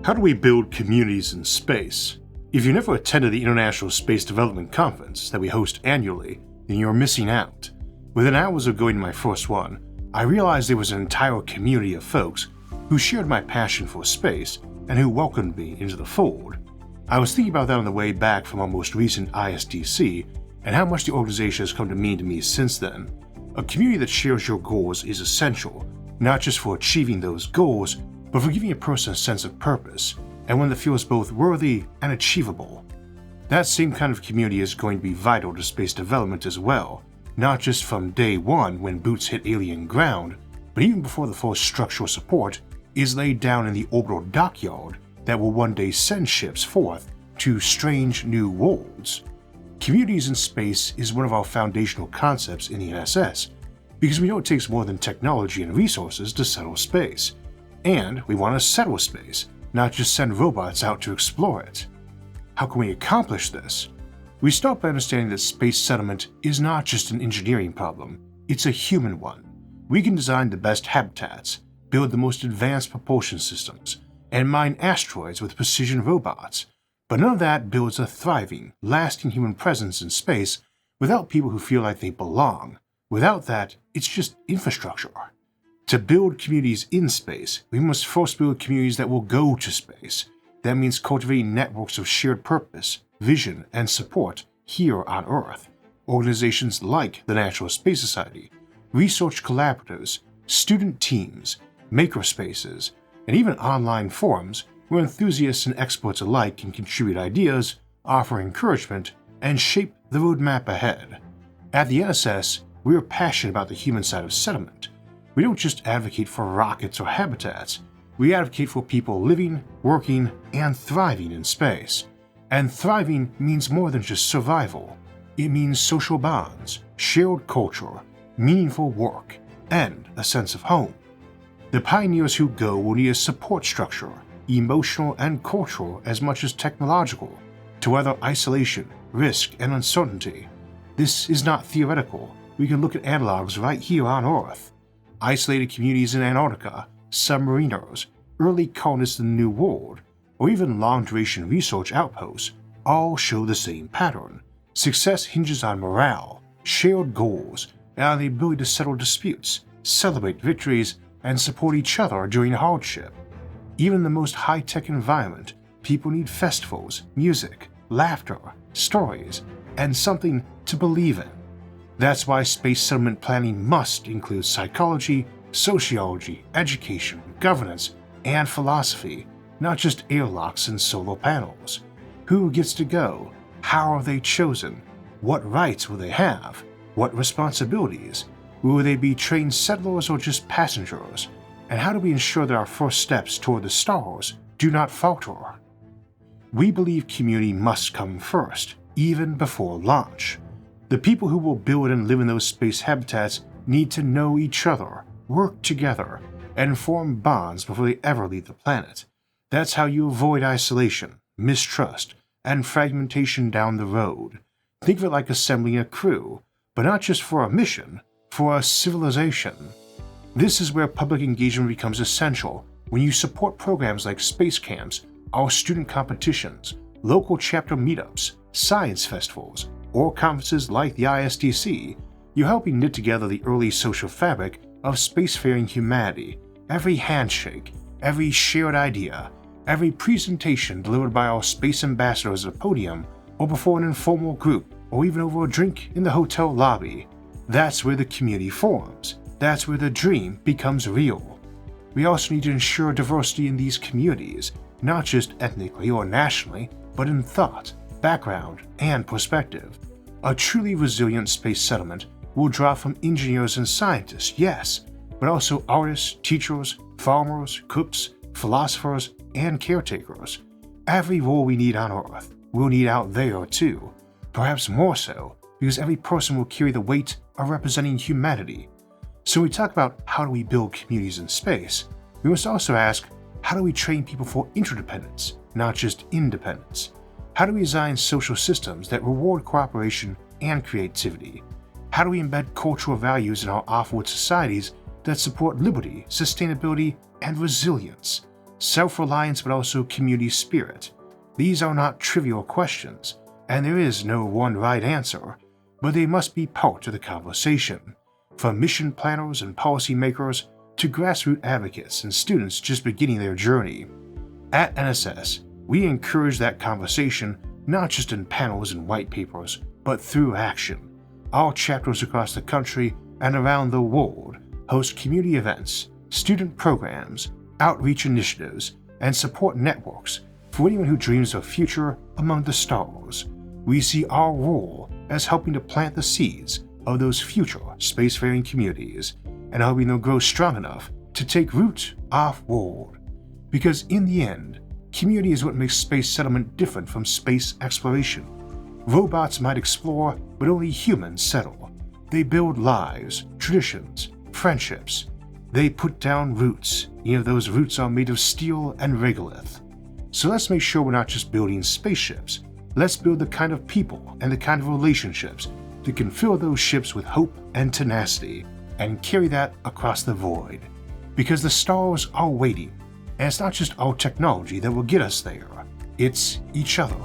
How do we build communities in space? If you never attended the International Space Development Conference that we host annually, then you're missing out. Within hours of going to my first one, I realized there was an entire community of folks who shared my passion for space and who welcomed me into the fold. I was thinking about that on the way back from our most recent ISDC and how much the organization has come to mean to me since then. A community that shares your goals is essential, not just for achieving those goals, but for giving a person a sense of purpose, and one that feels both worthy and achievable. That same kind of community is going to be vital to space development as well, not just from day one when boots hit alien ground, but even before the full structural support is laid down in the orbital dockyard that will one day send ships forth to strange new worlds. Communities in space is one of our foundational concepts in the ISS, because we know it takes more than technology and resources to settle space. And we want to settle space, not just send robots out to explore it. How can we accomplish this? We start by understanding that space settlement is not just an engineering problem, it's a human one. We can design the best habitats, build the most advanced propulsion systems, and mine asteroids with precision robots, but none of that builds a thriving, lasting human presence in space without people who feel like they belong. Without that, it's just infrastructure. To build communities in space, we must first build communities that will go to space. That means cultivating networks of shared purpose, vision, and support here on Earth. Organizations like the National Space Society, research collaboratives, student teams, makerspaces, and even online forums where enthusiasts and experts alike can contribute ideas, offer encouragement, and shape the roadmap ahead. At the ISS, we are passionate about the human side of settlement. We don't just advocate for rockets or habitats, we advocate for people living, working, and thriving in space. And thriving means more than just survival. It means social bonds, shared culture, meaningful work, and a sense of home. The pioneers who go will need a support structure, emotional and cultural as much as technological, to weather isolation, risk, and uncertainty. This is not theoretical. We can look at analogs right here on Earth. Isolated communities in Antarctica, submariners, early colonists in the New World, or even long-duration research outposts all show the same pattern. Success hinges on morale, shared goals, and on the ability to settle disputes, celebrate victories, and support each other during hardship. Even in the most high-tech environment, people need festivals, music, laughter, stories, and something to believe in. That's why space settlement planning must include psychology, sociology, education, governance, and philosophy, not just airlocks and solar panels. Who gets to go? How are they chosen? What rights will they have? What responsibilities? Will they be trained settlers or just passengers? And how do we ensure that our first steps toward the stars do not falter? We believe community must come first, even before launch. The people who will build and live in those space habitats need to know each other, work together, and form bonds before they ever leave the planet. That's how you avoid isolation, mistrust, and fragmentation down the road. Think of it like assembling a crew, but not just for a mission, for a civilization. This is where public engagement becomes essential when you support programs like space camps, our student competitions, local chapter meetups, science festivals, or conferences like the ISDC. You're helping knit together the early social fabric of spacefaring humanity. Every handshake, every shared idea, every presentation delivered by our space ambassadors at a podium, or before an informal group, or even over a drink in the hotel lobby. That's where the community forms. That's where the dream becomes real. We also need to ensure diversity in these communities, not just ethnically or nationally, but in thought, background, and perspective. A truly resilient space settlement will draw from engineers and scientists, yes, but also artists, teachers, farmers, cooks, philosophers, and caretakers. Every role we need on Earth, we'll need out there too, perhaps more so, because every person will carry the weight of representing humanity. So when we talk about how do we build communities in space, we must also ask, how do we train people for interdependence, not just independence? How do we design social systems that reward cooperation and creativity? How do we embed cultural values in our off-world societies that support liberty, sustainability, and resilience? self-reliance but also community spirit. These are not trivial questions, and there is no one right answer, but they must be part of the conversation, from mission planners and policymakers to grassroots advocates and students just beginning their journey. At NSS, we encourage that conversation not just in panels and white papers, but through action. Our chapters across the country and around the world host community events, student programs, outreach initiatives, and support networks for anyone who dreams of a future among the stars. We see our role as helping to plant the seeds of those future spacefaring communities and helping them grow strong enough to take root off-world. Because in the end, community is what makes space settlement different from space exploration. Robots might explore, but only humans settle. They build lives, traditions, friendships. They put down roots. Those roots are made of steel and regolith. So let's make sure we're not just building spaceships. Let's build the kind of people and the kind of relationships that can fill those ships with hope and tenacity and carry that across the void. Because the stars are waiting, and it's not just our technology that will get us there, it's each other.